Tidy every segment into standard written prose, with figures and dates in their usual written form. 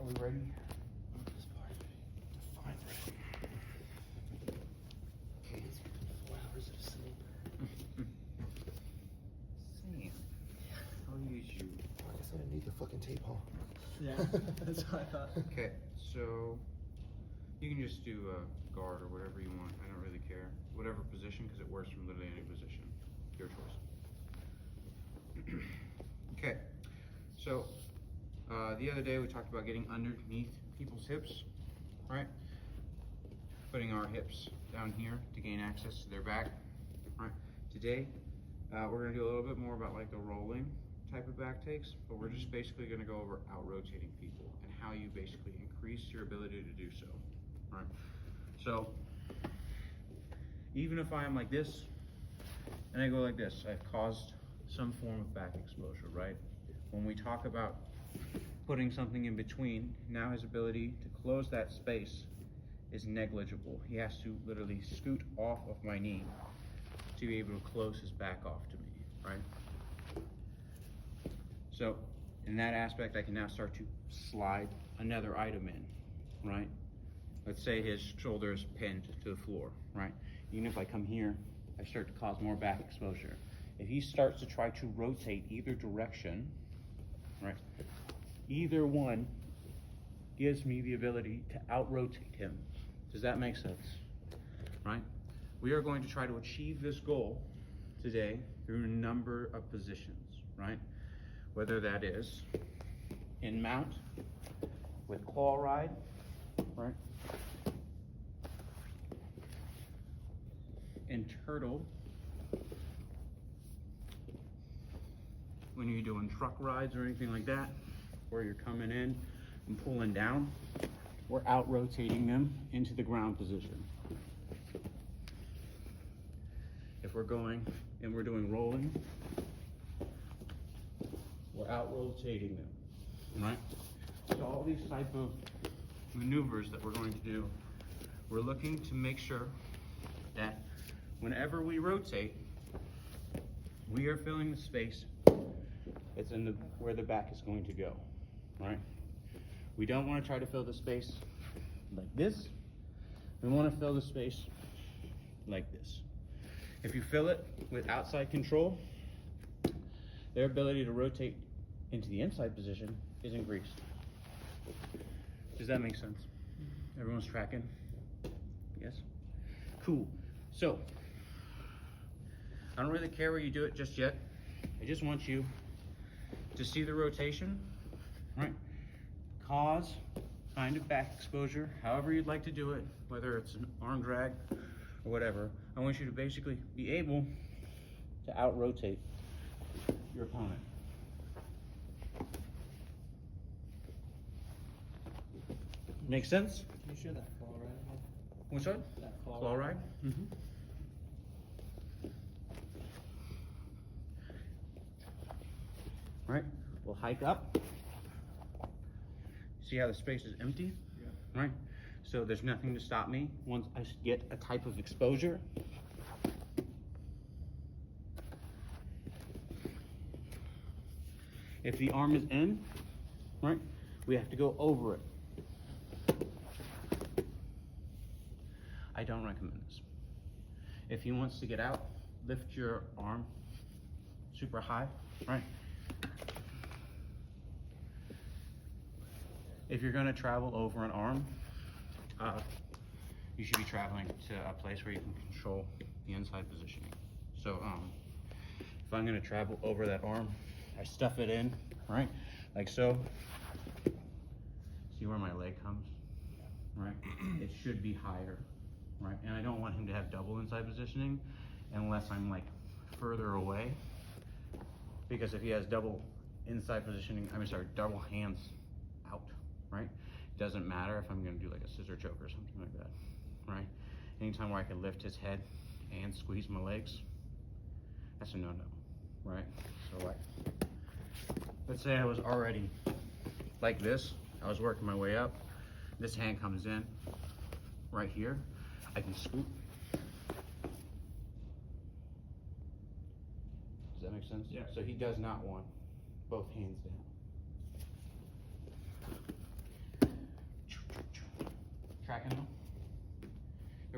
Are we ready? Fine. Okay, it's 4 hours of sleep. Sam, I'll use you. I guess I didn't need the fucking tape, huh? Yeah, that's what I thought. Okay, so you can just do a guard or whatever you want. I don't really care. Whatever position, because it works from literally any position. Your choice. Okay, so the other day we talked about getting underneath people's hips, right? Putting our hips down here to gain access to their back, right? Today, we're gonna do a little bit more about like the rolling type of back takes, but we're just basically gonna go over out-rotating people and how you basically increase your ability to do so, right? So, even if I am like this, and I go like this, I've caused some form of back exposure, right? When we talk about putting something in between, now his ability to close that space is negligible. He has to literally scoot off of my knee to be able to close his back off to me, right? So, in that aspect, I can now start to slide another item in, right? Let's say his shoulder is pinned to the floor, right? Even if I come here, I start to cause more back exposure. If he starts to try to rotate either direction, right? Either one gives me the ability to out-rotate him. Does that make sense? Right? We are going to try to achieve this goal today through a number of positions, right? Whether that is in mount, with claw ride, right? In turtle, when you're doing truck rides or anything like that, where you're coming in and pulling down, we're out rotating them into the ground position. If we're going and we're doing rolling, we're out rotating them, right? So all these type of maneuvers that we're going to do, we're looking to make sure that whenever we rotate, we are filling the space it's in the where the back is going to go, right? We don't want to try to fill the space like this. We want to fill the space like this. If you fill it with outside control, their ability to rotate into the inside position is increased. Does that make sense? Everyone's tracking? Yes? Cool. So, I don't really care where you do it just yet. I just want you to see the rotation, right? Cause kind of back exposure, however you'd like to do it, whether it's an arm drag or whatever. I want you to basically be able to out-rotate your opponent. Make sense? Can you show that claw ride again? Which one? That claw, Claw ride? Mm-hmm. Right, we'll hike up. See how the space is empty? Yeah. Right? So there's nothing to stop me once I get a type of exposure. If the arm is in, right, we have to go over it. I don't recommend this. If he wants to get out, lift your arm super high, right? If you're going to travel over an arm, you should be traveling to a place where you can control the inside positioning. So if I'm going to travel over that arm, I stuff it in, right? Like so. See where my leg comes, right? It should be higher, right? And I don't want him to have double inside positioning unless I'm like further away. Because if he has double inside positioning, double hands out, right? It doesn't matter if I'm gonna do like a scissor choke or something like that, right? Anytime where I can lift his head and squeeze my legs, that's a no-no, right? So like, let's say I was already like this, I was working my way up, this hand comes in right here, I can scoop. Does that make sense? Yeah. So he does not want both hands down.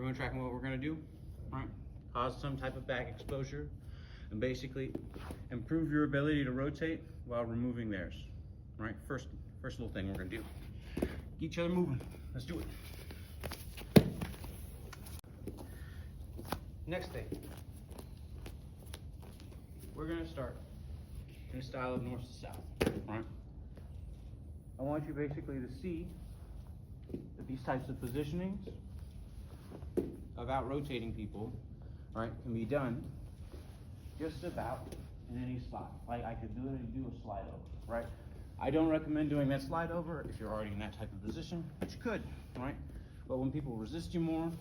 Everyone tracking what we're gonna do? Right? Cause some type of back exposure and basically improve your ability to rotate while removing theirs. Right? First little thing we're gonna do. Get each other moving. Let's do it. Next thing. We're gonna start in a style of north to south, right? I want you basically to see that these types of positionings of out-rotating people, right, can be done just about in any spot. Like I could do it and do a slide over, right? I don't recommend doing that slide over if you're already in that type of position, but you could, right? But when people resist you more,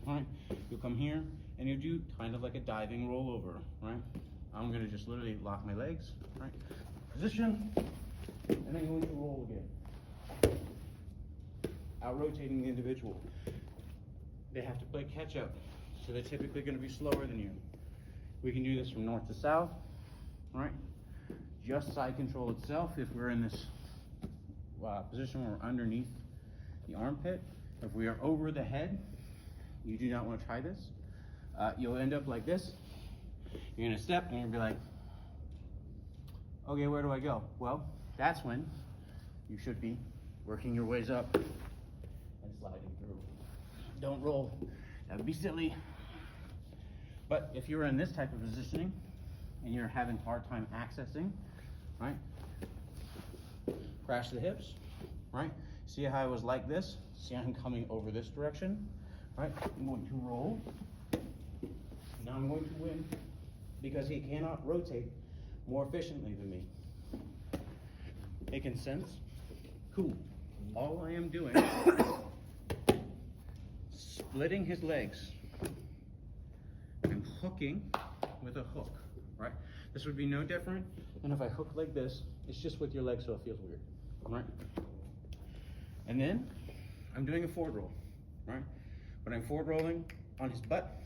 right, you'll come here and you do kind of like a diving rollover, right? I'm gonna just literally lock my legs, right? Position, and then going to roll again. Out-rotating the individual. They have to play catch up, so they're typically gonna be slower than you. We can do this from north to south, right? Just side control itself if we're in this position where we're underneath the armpit. If we are over the head, you do not want to try this. You'll end up like this. You're gonna step and you're gonna be like, okay, where do I go? Well, that's when you should be working your ways up and sliding through. Don't roll, that would be silly. But if you're in this type of positioning and you're having a hard time accessing, right? Crash the hips, right? See how I was like this? See I'm coming over this direction, right? I'm going to roll. Now I'm going to win because he cannot rotate more efficiently than me. Making sense? Cool. All I am doing is splitting his legs and hooking with a hook, right? This would be no different than if I hook like this. It's just with your legs so it feels weird, right? And then I'm doing a forward roll, right? But I'm forward rolling on his butt,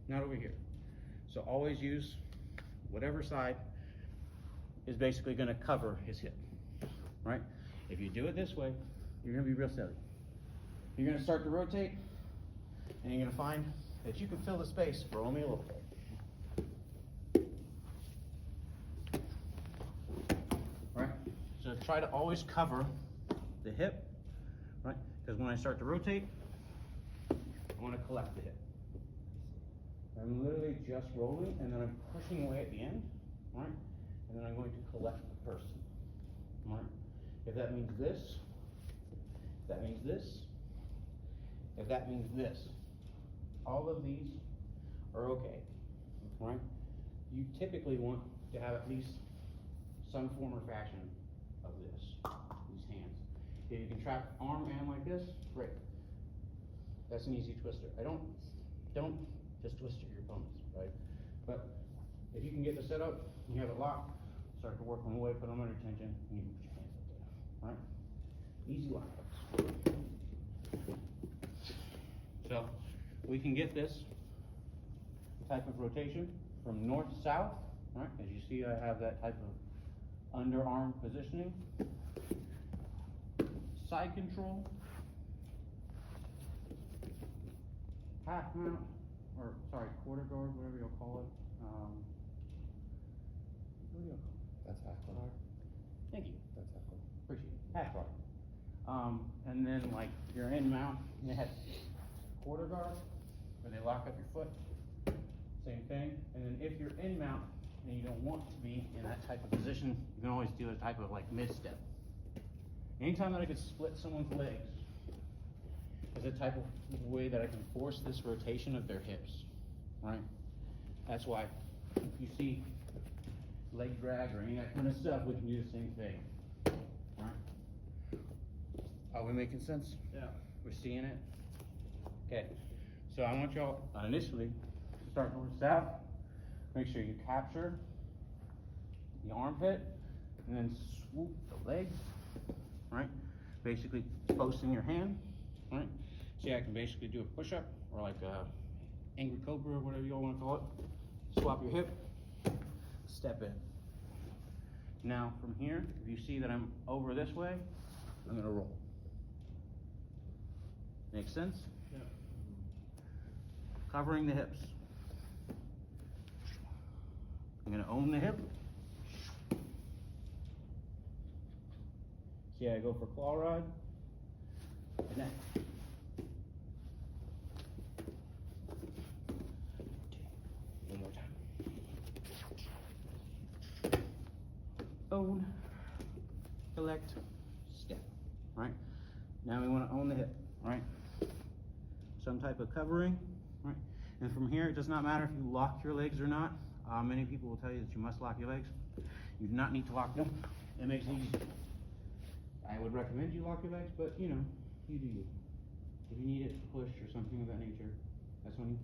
not over here. So always use whatever side is basically gonna cover his hip, right? If you do it this way, you're gonna be real silly. You're gonna start to rotate, and you're gonna find that you can fill the space for only a little bit. Right? So try to always cover the hip, right? Because when I start to rotate, I want to collect the hip. I'm literally just rolling, and then I'm pushing away at the end, right? And then I'm going to collect the person, right? If that means this, if that means this, if that means this, all of these are okay, right? You typically want to have at least some form or fashion of this, these hands. If you can trap arm and like this, great. That's an easy twister. Don't just twist your opponents, right? But if you can get the setup, you have it locked, start to work on the way, put them under tension, and you can put your hands up there, right? Easy lockups. So we can get this type of rotation from north to south, right? As you see, I have that type of underarm positioning. Side control. Half mount, or sorry, quarter guard, whatever you'll call it. What do you call it? That's half guard. Thank you. That's half guard. Appreciate it. Half guard. And then like your end mount, and they have quarter guard, where they lock up your foot. Same thing. And then if you're in mount and you don't want to be in that type of position, you can always do a type of like mid step. Anytime that I could split someone's legs is a type of way that I can force this rotation of their hips, right? That's why if you see leg drag or any of that kind of stuff, we can do the same thing, right? Are we making sense? Yeah. We're seeing it? Okay, so I want y'all initially to start north south. Make sure you capture the armpit and then swoop the legs, right? Basically posting your hand, right? See, I can basically do a push-up or like a angry cobra or whatever you all want to call it. Swap your hip, step in. Now from here, if you see that I'm over this way, I'm gonna roll. Make sense? Yeah. covering the hips. I'm gonna own the hip. See, I go for claw rod, and then one more time. Own, select, step, right? Now we want to own the hip, right? Some type of covering, right? And from here, it does not matter if you lock your legs or not. Many people will tell you that you must lock your legs. You do not need to lock them. It makes it easy. I would recommend you lock your legs, but you know, you do you. If you need it to push or something of that nature, that's when you...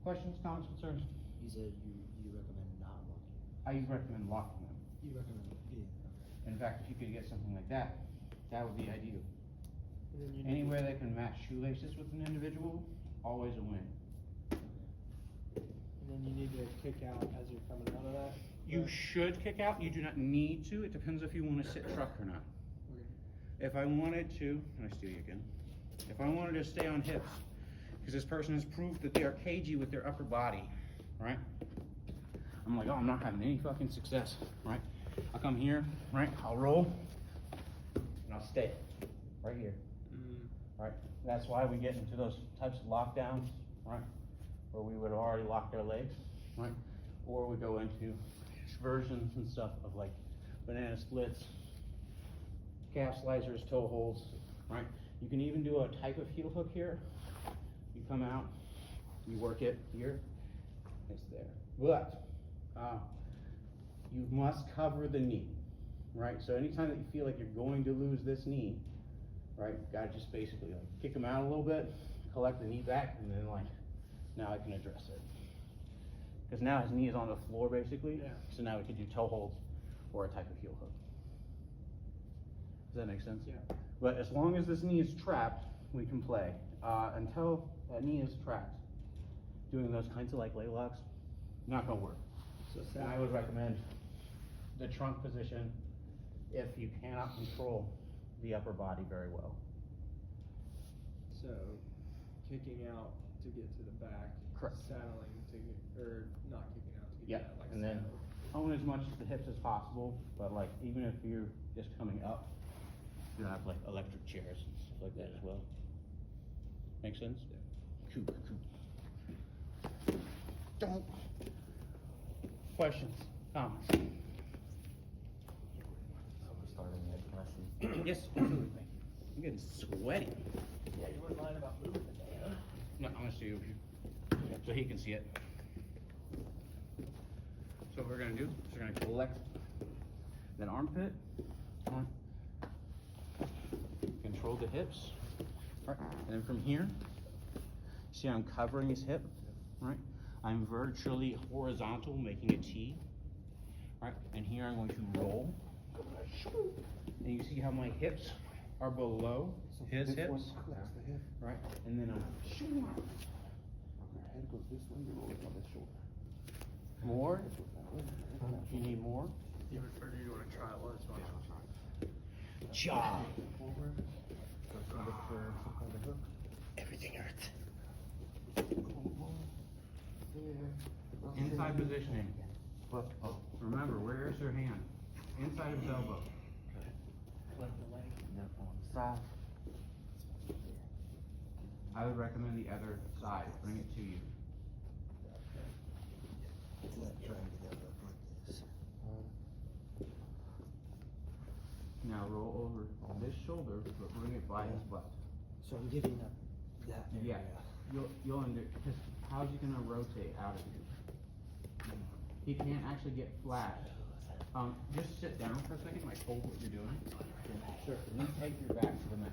Questions, comments, concerns? You said you recommend not locking. I recommend locking them. You recommend being okay. In fact, if you could get something like that, that would be ideal. And then you need Anywhere that can match shoelaces with an individual, always a win. And then you need to kick out as you're coming out of that. You should kick out, you do not need to. It depends if you want to sit truck or not. Okay. If I wanted to, and I steal you again. If I wanted to stay on hips, because this person has proved that they are cagey with their upper body, right? I'm like, oh, I'm not having any fucking success, right? I'll come here, right? I'll roll, and I'll stay right here, right? That's why we get into those types of lockdowns, right? Where we would have already locked our legs, right? Or we go into versions and stuff of like banana splits, calf slicers, toe holds, right? You can even do a type of heel hook here. You come out, you work it here, it's there. But you must cover the knee, right? So anytime that you feel like you're going to lose this knee, right, you gotta just basically like kick them out a little bit, collect the knee back, and then like, now I can address it. Because now his knee is on the floor basically, Yeah. so now we can do toe holds or a type of heel hook. Does that make sense? Yeah. But as long as this knee is trapped, we can play. Until that knee is trapped, doing those kinds of like lay locks, not gonna work. So And I would recommend the trunk position if you cannot control the upper body very well. So kicking out to get to the back. Correct. Saddling to get, or not kicking out to Yeah, get out, like and then saddle. own as much of the hips as possible, but like even if you're just coming up, you have like electric chairs and stuff like that as well. Make sense? Yeah. Cool. Don't. Questions, comments? Starting that question. Yes, absolutely, thank you. I'm getting sweaty. Yeah, you weren't lying about moving today, huh? No, I'm gonna see you, so he can see it. So what we're gonna do is we're gonna collect that armpit, right? Control the hips, right? And then from here, see I'm covering his hip, right? I'm virtually horizontal, making a T, right? And here I'm going to roll. And you see how my hips are below his This hips, one collects the hip. right? And then I'm Your head goes this way, you roll it on this shoulder. more. This way, that way. You need more. You want to try it once, Job. Forward. Look for some kind of hook. Everything hurts. There. Inside positioning. Oh, remember, where is your hand? Inside of his elbow. Like the leg. No, on the side. I would recommend the other side. Bring it to you. Try and get that up like this. Now roll over on this shoulder, but bring it by his butt. So I'm giving up that Yeah. You'll under, because how's he gonna rotate out of you? He can't actually get flat. Just sit down for a second, like hold what you're doing. Sure. And then take your back to the mat.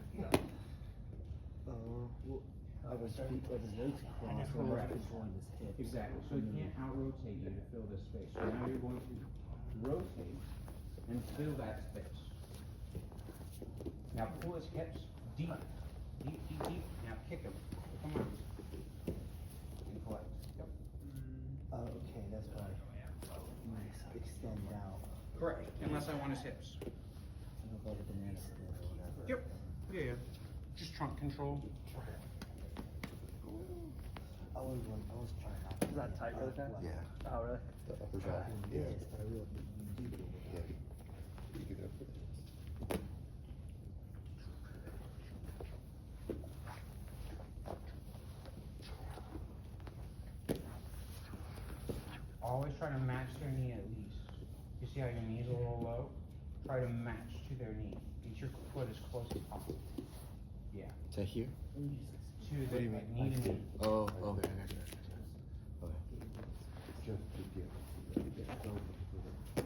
Well, I was feet with his legs crossed, so I'm Correct. controlling his hips. Exactly, so he can't out-rotate you to fill this space. So now you're going to rotate and fill that space. Now pull his hips deep, deep, deep, deep. Now kick him. Come on. And collect. Yep. Okay, that's why. Extend out. Correct, unless I want his hips. Like a banana split or whatever. Yep. Yeah, yeah. Just trunk control. I was trying not to. Is that tight really fast? Yeah. Oh, really? The upper back. Yeah. Yeah. You get up there. Always try to match their knee at least. You see how your knee's a little low? Try to match to their knee. Get your foot as close as possible. Yeah. To here? To What do the you like, mean? knee to knee. Oh, okay, I got you. Okay. Just to get over to the.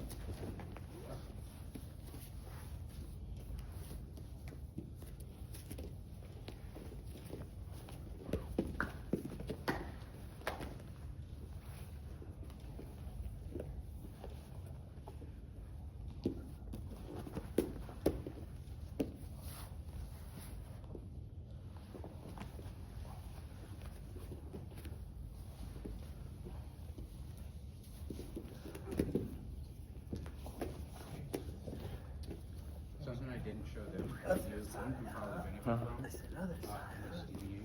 Something I didn't show them, that you one can probably benefit from. That's another side. Is you,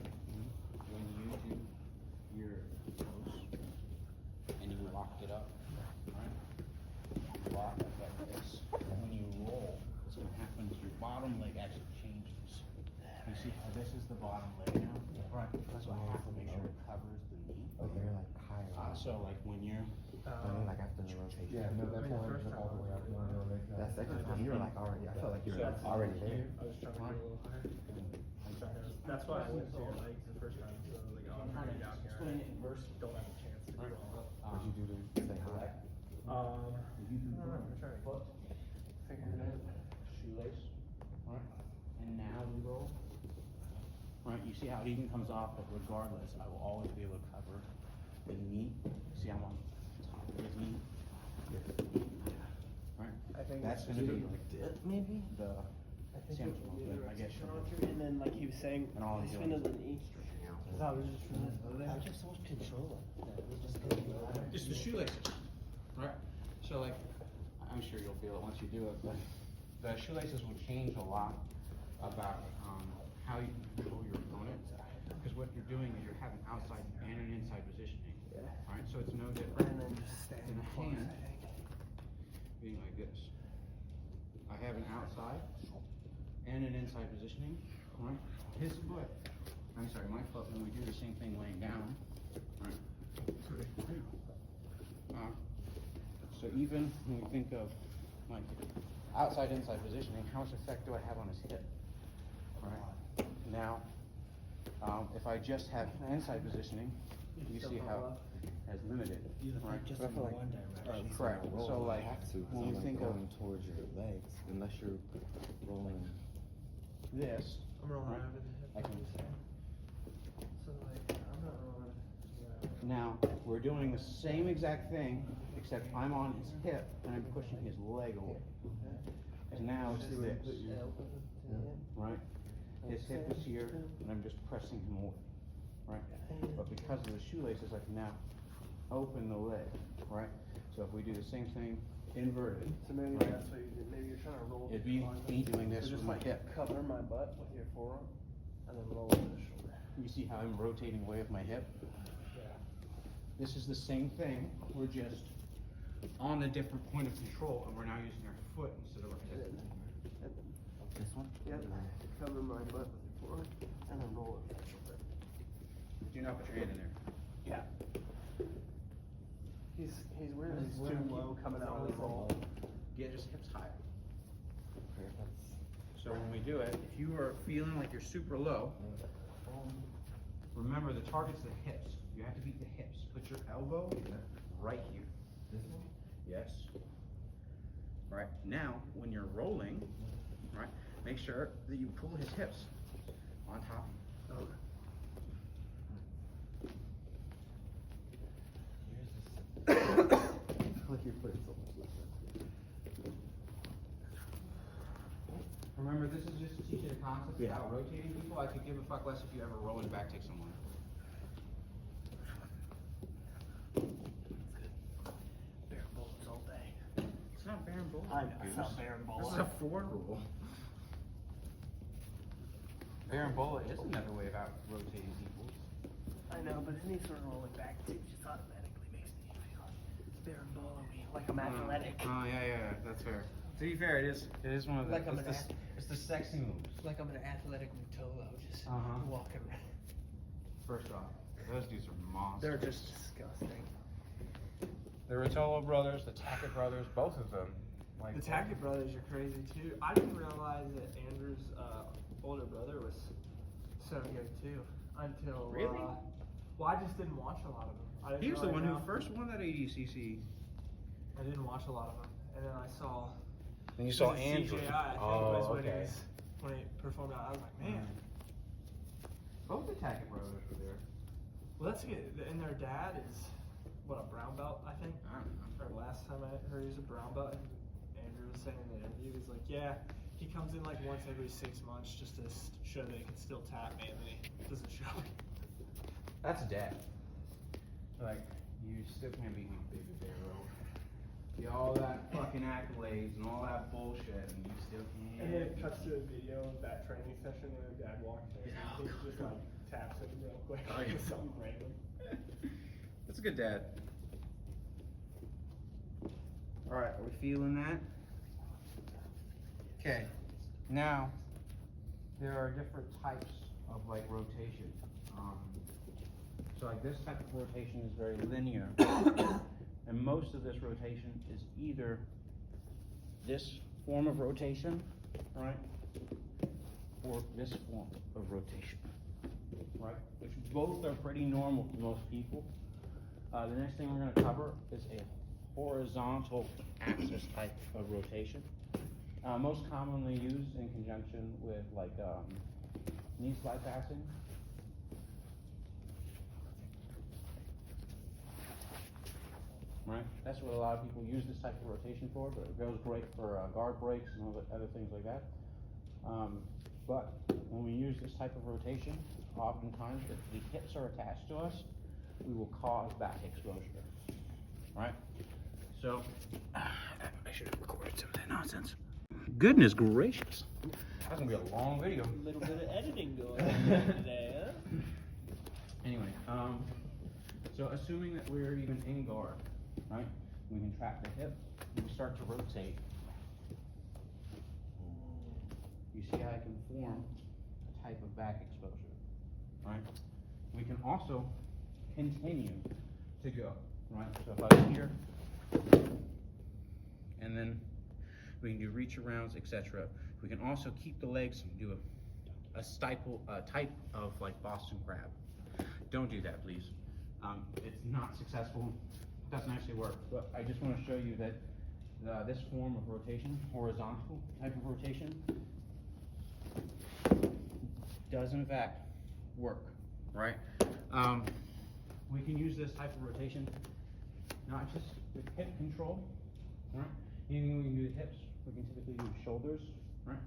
when you do your toes and you locked it up, right? You lock it like this. When you roll, what's gonna happen is your bottom leg actually changes. You see how this is the bottom leg now? Right. That's why I have to make sure it covers the knee. Okay, you're like higher. So like when you're, I mean, like after the rotation. Yeah, no, that's why I went all the way up. No, no, make that. That's the second time you were like already. I felt like you were So- already there. I was trying to go a little higher. That's why I went to your legs the first time, so I was like, oh, I'm gonna be down here. Explain it in verse. Don't have a chance to do all that. What'd you do to say hi? I don't know, I'm trying to Foot, figure it out. shoelace, right? And now we roll. Right, you see how it even comes off, but regardless, I will always be able to cover the knee. See, I'm on top of his knee. Right? I think That's it's gonna be just- like this, maybe, the, I think Sam's it one, would be but the I guess you're and then like he was saying, And all he's he's spin doing of the knee. I thought it was just from this. I just was controlling. just the shoelaces, right? So like, I'm sure you'll feel it once you do it, but the shoelaces will change a lot about, how you control your opponent. Because what you're doing is you're having outside and an inside positioning, right? So it's no different And then just staying than a close, hand I think. being like this. I have an outside and an inside positioning, right? His foot, I'm sorry, my foot, when we do the same thing laying down, right? So even when we think of like outside, inside positioning, how much effect do I have on his hip? Right? Now, if I just have inside positioning, you see how it's limited, right? But I feel like Correct. So like, when you think of going towards your legs, unless you're rolling. this, I'm rolling right? over the hip. I can. So like, I'm not rolling. Now, we're doing the same exact thing, except I'm on his hip and I'm pushing his leg away. And now it's this, right? His hip is here and I'm just pressing him away, right? But because of the shoelaces, I can now open the leg, right? So if we do the same thing inverted, So maybe right? that's what you did. Maybe you're trying to roll. It'd be me doing this So with just my like hip. cover my butt with your forearm, and then roll over the shoulder. You see how I'm rotating away with my hip? Yeah. This is the same thing, we're just on a different point of control, and we're now using our foot instead of our hip. This one? Yep. Cover my butt with your forearm, and then roll over the shoulder. Do not put your hand in there. Yeah. He's weird. He's too low coming out of the roll. Get his hips higher. So when we do it, if you are feeling like you're super low, remember the target's the hips. You have to beat the hips. Put your elbow right here. This one? Yes. Right, now, when you're rolling, right, make sure that you pull his hips on top of you. Like you're putting so much like that. Remember, this is just to teach you the concept about rotating people. I could give a fuck less if you ever roll and back take someone. Bare bullets all day. It's not Baron Bull. I know, it's not Baron Bull. This is a 4 rule. Baron Bola is another way about rotating people. I know, but his knees are rolling back too, just automatically makes me feel very ballowy, like I'm athletic. Oh yeah, that's fair. To be fair, it is one of the, Like I'm it's the sexy moves. Like I'm an athletic Mutolo, just Uh-huh. walking around. First off, those dudes are monsters. They're just disgusting. The Rotolo brothers, the Tackett brothers, both of them. Like The Tackett brothers are crazy too. I didn't realize that Andrew's older brother was so good too until. Really? Well, I just didn't watch a lot of them. I didn't He was the really one who know. first won that ADCC. I didn't watch a lot of them, and then I saw. And you was it CJI, I think, was when he performed out. I was like, man. Both the Tackett brothers were there. Well, that's good. And their dad is what, a brown belt, I think. I don't know. Or last time I heard he was a brown belt, and Andrew was saying in the interview, he was like, yeah, he comes in like once every 6 months just to show that he can still tap me, and then he doesn't show it. That's dad. Like, you still can't beat me, baby bear, bro. Get all that fucking accolades and all that bullshit, and you still can't. And then it cuts to a video of that training session where their dad walks in, Yeah, and he just like taps him real quick Oh, yeah. with something random. That's a good dad. Alright, are we feeling that? Okay, now, there are different types of like rotation. So like this type of rotation is very linear. And most of this rotation is either this form of rotation, right? Or this form of rotation, right? Which both are pretty normal for most people. The next thing we're gonna cover is a horizontal axis type of rotation. Most commonly used in conjunction with like knee slide passing. Right? That's what a lot of people use this type of rotation for, but it goes great for guard breaks and all the other things like that. But when we use this type of rotation, oftentimes if the hips are attached to us, we will cause back exposure. Right? So, I should have recorded some of that nonsense. Goodness gracious. That's gonna be a long video. A little bit of editing going on today, huh? Anyway, so assuming that we're even in guard, right? We can trap the hip, and we start to rotate. You see how I can form a type of back exposure, right? We can also continue to go, right? So if I'm here, and then we can do reach arounds, etc. We can also keep the legs and do a type of like Boston crab. Don't do that, please. It's not successful, doesn't actually work, but I just want to show you that this form of rotation, horizontal type of rotation, does in fact work, right? We can use this type of rotation, not just with hip control, right? Anything we can do with hips, we can typically do with shoulders, right?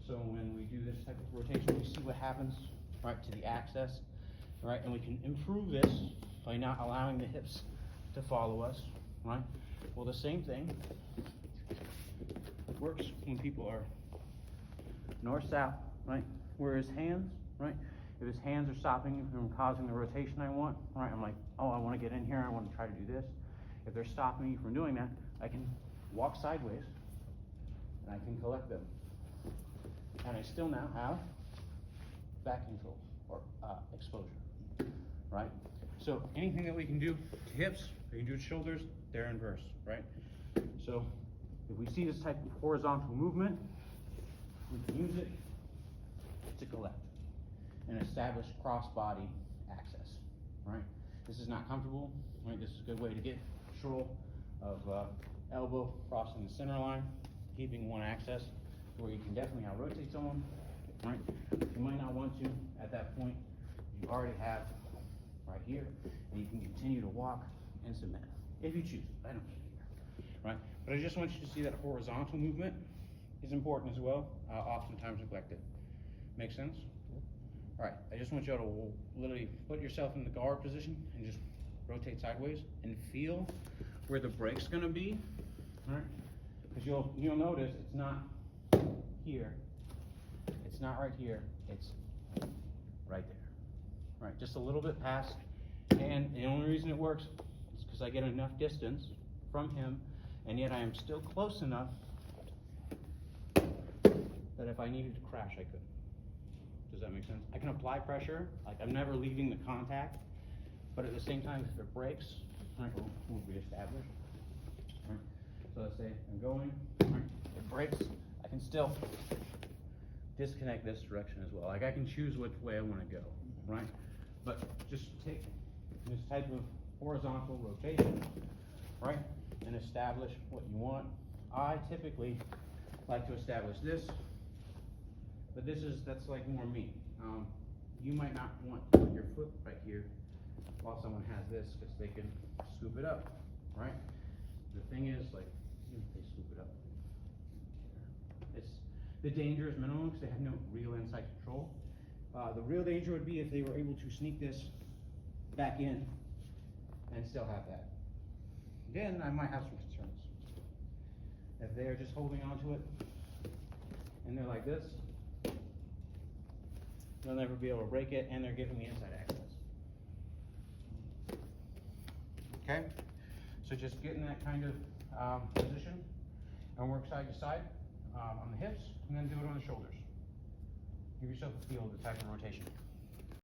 So when we do this type of rotation, we see what happens, right, to the axis, right? And we can improve this by not allowing the hips to follow us, right? Well, the same thing works when people are north-south, right? Where his hands, right? If his hands are stopping him from causing the rotation I want, right? I'm like, oh, I want to get in here, I want to try to do this. If they're stopping me from doing that, I can walk sideways, and I can collect them. And I still now have back control, or exposure, right? So anything that we can do to hips, we can do to shoulders, they're inverse, right? So if we see this type of horizontal movement, we can use it to collect and establish cross-body access, right? This is not comfortable, right? This is a good way to get control of elbow crossing the center line, keeping one access, where you can definitely out-rotate someone, right? You might not want to at that point. You already have right here, and you can continue to walk and submit if you choose. I don't care, right? But I just want you to see that horizontal movement is important as well, oftentimes neglected. Make sense? All right, I just want you all to literally put yourself in the guard position and just rotate sideways and feel where the break's gonna be, all right? Because you'll notice it's not here, it's not right here, it's right there, right? Just a little bit past And the only reason it works is because I get enough distance from him, and yet I am still close enough that if I needed to crash, I could. Does that make sense? I can apply pressure, like I'm never leaving the contact, but at the same time, if it breaks, right, we'll reestablish. Right. So let's say I'm going, right, it breaks, I can still disconnect this direction as well. Like I can choose which way I want to go, right? But just take this type of horizontal rotation, right, and establish what you want. I typically like to establish this, but that's like more me. You might not want to put your foot right here while someone has this, because they can scoop it up, right? The thing is, like, if they scoop it up, the danger is minimal because they have no real inside control. The real danger would be if they were able to sneak this back in and still have that. Then I might have some concerns. If they are just holding on to it and they're like this, they'll never be able to break it, and they're giving me inside access. Okay? So just get in that kind of position and work side to side on the hips, and then do it on the shoulders. Give yourself a feel of the type of rotation.